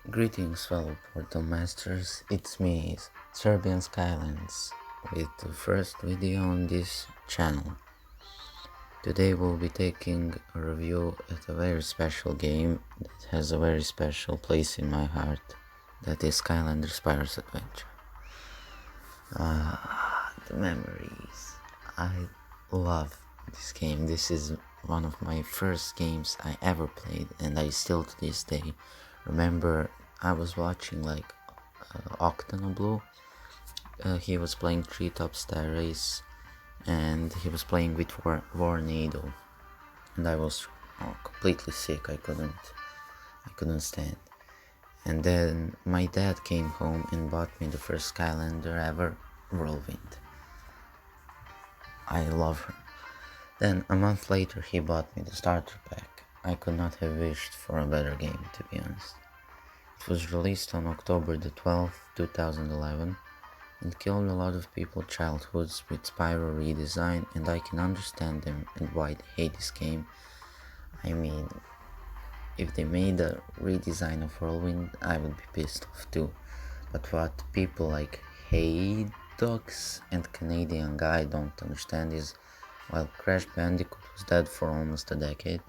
Greetings, fellow Portal Masters. It's me, Serbian Skylands, with the first video on this channel. Today we'll be taking a review at a very special game that has a very special place in my heart. That is Skylanders Spyro's Adventure. The memories. I love this game. This is one of my first games I ever played, and I still to this day remember I was watching Octonoblu. He was playing Treetop Star Race, and he was playing with Vornado, and I was completely sick. I couldn't stand. And then my dad came home and bought me the first Skylander ever, Whirlwind. I love her. Then a month later he bought me the starter pack. I could not have wished for a better game, to be honest. It was released on October the 12th, 2011, and killed a lot of people's childhoods with Spyro redesign, and I can understand them and why they hate this game. I mean, if they made a redesign of Whirlwind, I would be pissed off too. But what people like Hey Dogs and Canadian Guy don't understand is, while Crash Bandicoot was dead for almost a decade,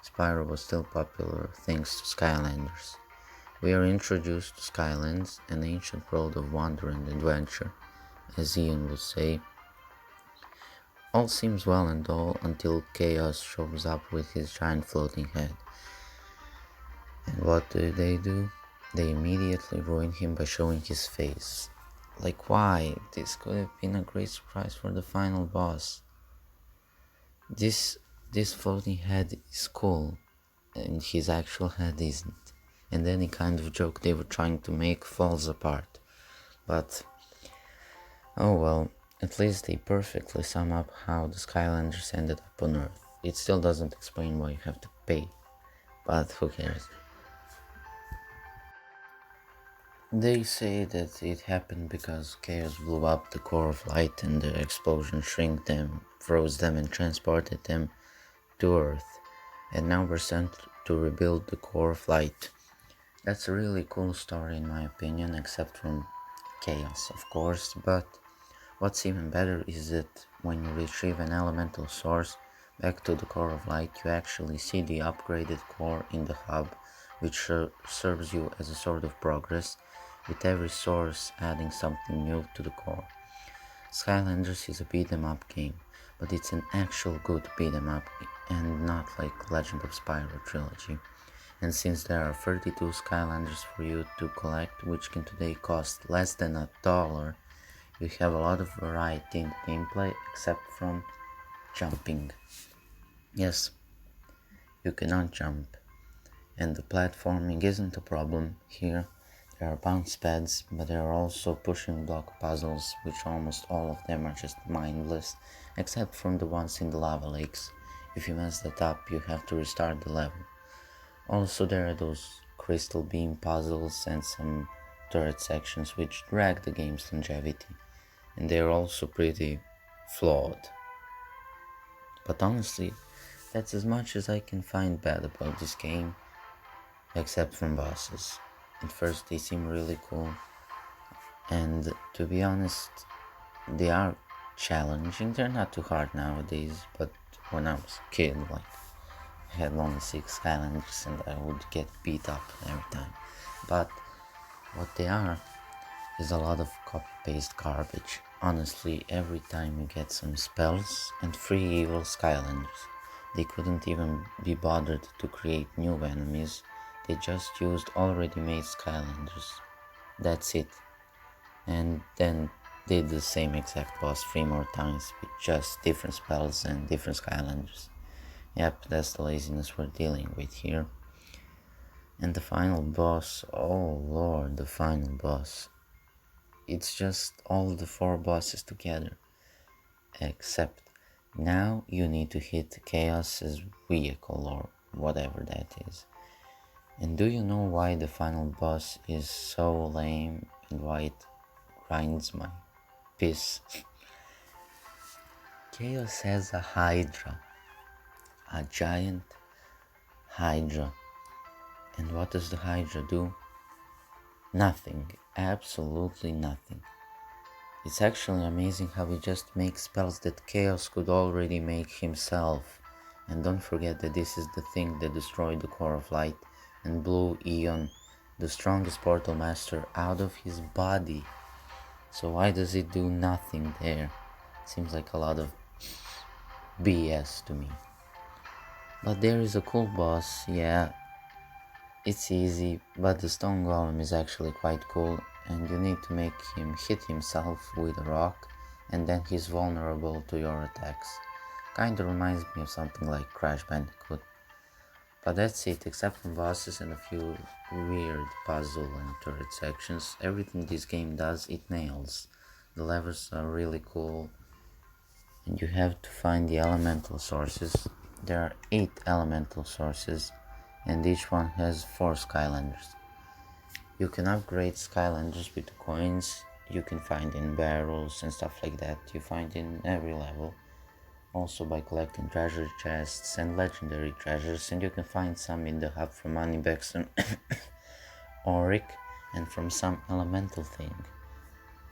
Spyro was still popular thanks to Skylanders. We are introduced to Skylands, an ancient world of wonder and adventure. As Ian would say, all seems well and all until Chaos shows up with his giant floating head. And what do? They immediately ruin him by showing his face. Like, why? This could have been a great surprise for the final boss. This floating head is cool, and his actual head isn't. And any kind of joke they were trying to make falls apart. But, oh well, at least they perfectly sum up how the Skylanders ended up on Earth. It still doesn't explain why you have to pay, but who cares. They say that it happened because Chaos blew up the core of light and the explosion shrinked them, froze them and transported them to Earth, and now we're sent to rebuild the core of light. That's a really cool story in my opinion, except from Chaos, of course, but what's even better is that when you retrieve an elemental source back to the core of light, you actually see the upgraded core in the hub, which serves you as a sort of progress, with every source adding something new to the core. Skylanders is a beat 'em up game, but it's an actual good beat 'em up and not like Legend of Spyro trilogy. And since there are 32 Skylanders for you to collect, which can today cost less than $1, you have a lot of variety in the gameplay except from jumping. Yes, you cannot jump, and the platforming isn't a problem here. There are bounce pads, but there are also pushing block puzzles, which almost all of them are just mindless, except from the ones in the lava lakes. If you mess that up, you have to restart the level. Also, there are those crystal beam puzzles and some turret sections which drag the game's longevity, and they are also pretty flawed. But honestly, that's as much as I can find bad about this game, except from bosses. At first they seem really cool, and to be honest, they are challenging. They're not too hard nowadays, but when I was a kid, I had only 6 Skylanders and I would get beat up every time. But what they are is a lot of copy-paste garbage. Honestly, every time you get some spells and 3 evil Skylanders. They couldn't even be bothered to create new enemies, they just used already made Skylanders. That's it. And then did the same exact boss 3 more times with just different spells and different Skylanders. Yep, that's the laziness we're dealing with here. And the final boss, oh lord, the final boss. It's just all the 4 bosses together. Except now you need to hit Chaos's vehicle or whatever that is. And do you know why the final boss is so lame and why it grinds my piss? Chaos has a Hydra. A giant Hydra. And what does the Hydra do? Nothing. Absolutely nothing. It's actually amazing how he just makes spells that Chaos could already make himself. And don't forget that this is the thing that destroyed the Core of Light and blew Eon, the strongest portal master, out of his body. So why does it do nothing there? Seems like a lot of BS to me. But there is a cool boss, yeah, it's easy, but the stone golem is actually quite cool, and you need to make him hit himself with a rock, and then he's vulnerable to your attacks. Kinda reminds me of something like Crash Bandicoot. But that's it, except for bosses and a few weird puzzle and turret sections, everything this game does it nails. The levels are really cool, and you have to find the elemental sources. There are 8 elemental sources, and each one has 4 Skylanders. You can upgrade Skylanders with coins you can find in barrels and stuff like that. You find in every level. Also by collecting treasure chests and legendary treasures, and you can find some in the hub from Moneybags and Auric, and from some elemental thing.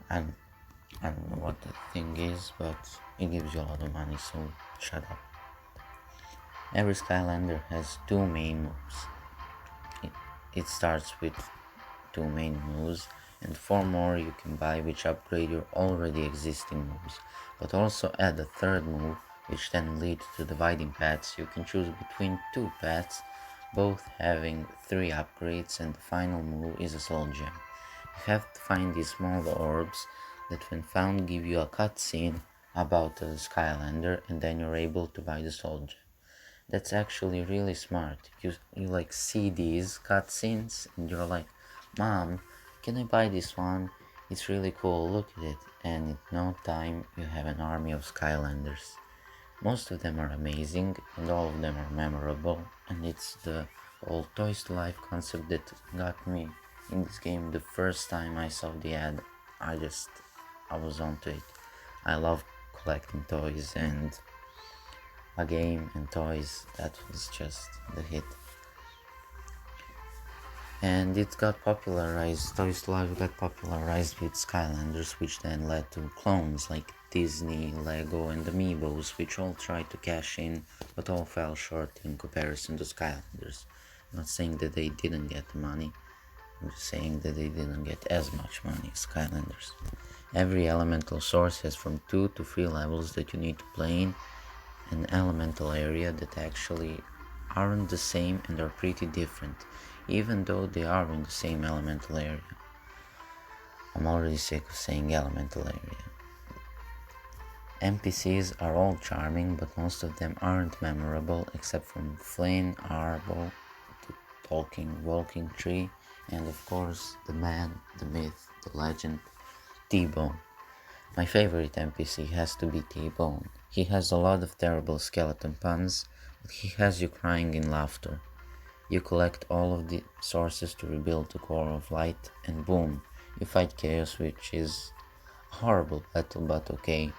And I don't know what that thing is, but it gives you a lot of money, so shut up. Every Skylander has 2 main moves. It starts with 2 main moves, and 4 more you can buy which upgrade your already existing moves, but also add a third move which then leads to dividing paths. You can choose between 2 paths, both having 3 upgrades, and the final move is a soul gem. You have to find these small orbs that when found give you a cutscene about the Skylander, and then you're able to buy the soul gem. That's actually really smart. You like see these cutscenes and you're like, Mom, can I buy this one? It's really cool, look at it. And in no time you have an army of Skylanders. Most of them are amazing and all of them are memorable, and it's the whole Toys to Life concept that got me in this game the first time I saw the ad. I was onto it. I love collecting toys, and a game and toys, that was just the hit. And it got popularized, Toys to Life got popularized with Skylanders, which then led to clones like Disney, Lego, and Amiibos, which all tried to cash in, but all fell short in comparison to Skylanders. I'm not saying that they didn't get the money, I'm just saying that they didn't get as much money as Skylanders. Every elemental source has from 2 to 3 levels that you need to play in, an elemental area that actually aren't the same and are pretty different, even though they are in the same elemental area. I'm already sick of saying elemental area. NPCs are all charming, but most of them aren't memorable except from Flynn, Arbo, the talking walking tree, and of course the man, the myth, the legend, T-Bone. My favorite NPC has to be T-Bone. He has a lot of terrible skeleton puns, but he has you crying in laughter. You collect all of the sources to rebuild the Core of Light, and boom, you fight Chaos, which is a horrible battle, but okay.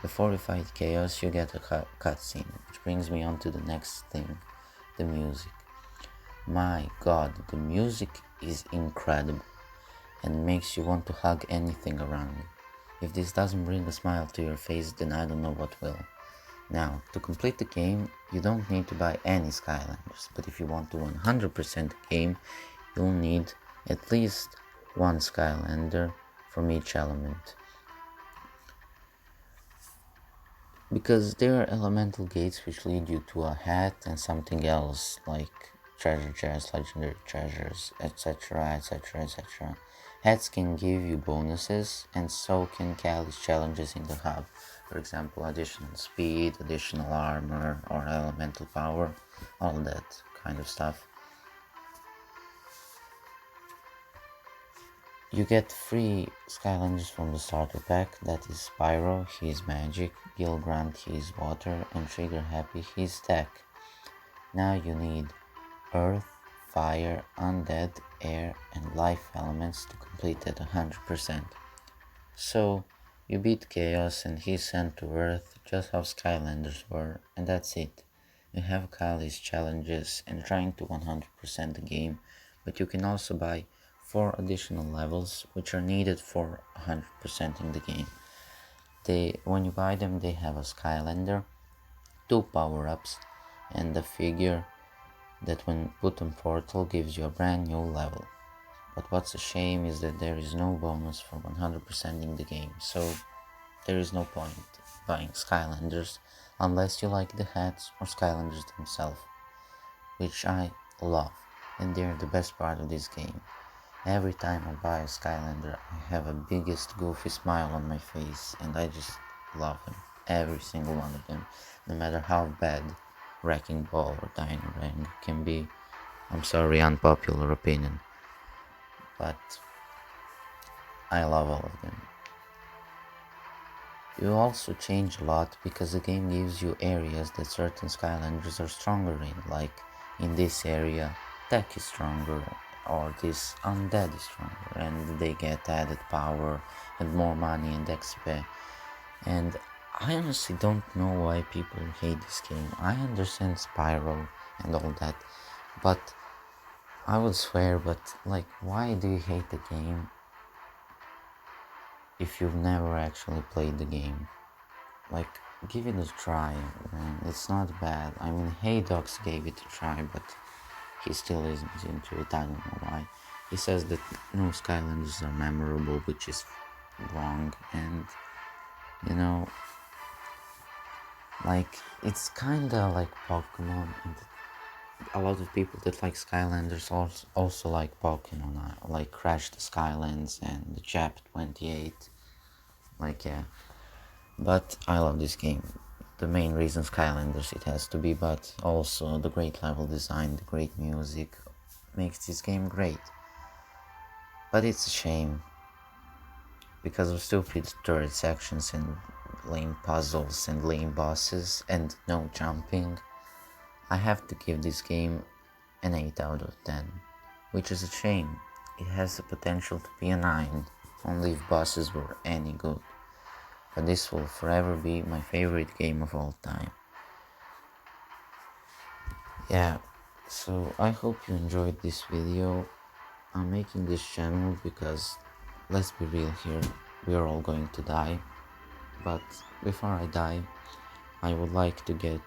Before you fight Chaos, you get a cutscene, which brings me on to the next thing, the music. My god, the music is incredible, and makes you want to hug anything around you. If this doesn't bring a smile to your face, then I don't know what will. Now, to complete the game, you don't need to buy any Skylanders, but if you want to 100% the game, you'll need at least 1 Skylander from each element. Because there are elemental gates which lead you to a hat and something else, like treasure chests, legendary treasures, etc, etc, etc. Hats can give you bonuses, and so can Cali's challenges in the hub. For example, additional speed, additional armor, or elemental power, all that kind of stuff. You get 3 Skylanders from the starter pack, that is Spyro, he is magic, Gil Grant, he is water, and Trigger Happy, he is tech. Now you need earth, fire, undead, air, and life elements to complete at 100%. So, you beat Chaos and he's sent to Earth just how Skylanders were, and that's it. You have Kylie's challenges and trying to 100% the game, but you can also buy 4 additional levels which are needed for 100% in the game. When you buy them, they have a Skylander, 2 power-ups, and a figure that when put on Portal gives you a brand new level. But what's a shame is that there is no bonus for 100% in the game, so there is no point buying Skylanders unless you like the hats or Skylanders themselves, which I love, and they're the best part of this game. Every time I buy a Skylander, I have a biggest goofy smile on my face, and I just love them, every single one of them, no matter how bad Wrecking Ball or Dino Rang can be. I'm sorry, unpopular opinion, but I love all of them. You also change a lot because the game gives you areas that certain Skylanders are stronger in, like in this area Tech is stronger or this Undead is stronger, and they get added power and more money and XP. And I honestly don't know why people hate this game. I understand Spyro and all that, but I would swear, but like, why do you hate the game if you've never actually played the game? Like, give it a try, man. It's not bad. I mean, Haydox gave it a try, but he still isn't into it. I don't know why. He says that no Skylanders are memorable, which is wrong, and you know, like, it's kinda like Pokemon, and a lot of people that like Skylanders also like Pokemon, like Crash the Skylands and the Chap 28. Like, yeah. But I love this game. The main reason Skylanders it has to be, but also the great level design, the great music makes this game great. But it's a shame because of stupid turret sections and lame puzzles and lame bosses and no jumping. I have to give this game an 8 out of 10, which is a shame. It has the potential to be a 9, only if bosses were any good. But this will forever be my favorite game of all time. Yeah, so I hope you enjoyed this video. I'm making this channel because, let's be real here, we are all going to die. But before I die, I would like to get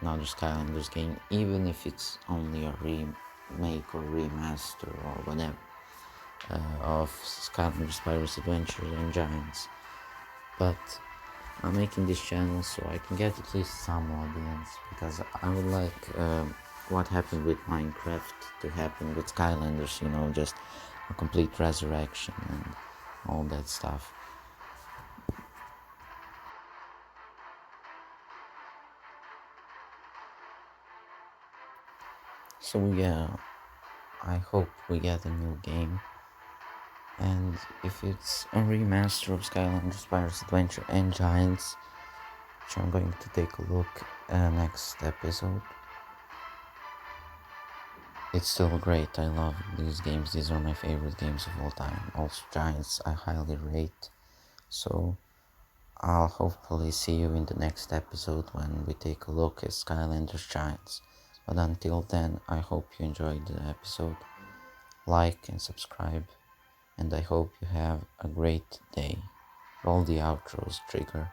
another Skylanders game, even if it's only a remake or remaster or whatever of Skylanders Spyro's Adventures and Giants. But I'm making this channel so I can get at least some audience, because I would like what happened with Minecraft to happen with Skylanders, you know, just a complete resurrection and all that stuff. So yeah, I hope we get a new game, and if it's a remaster of Skylanders Spyro's Adventure and Giants, which I'm going to take a look next episode. It's still great. I love these games. These are my favorite games of all time. Also Giants I highly rate. So I'll hopefully see you in the next episode when we take a look at Skylanders Giants. But until then, I hope you enjoyed the episode. Like and subscribe. And I hope you have a great day. Roll the outros, Trigger.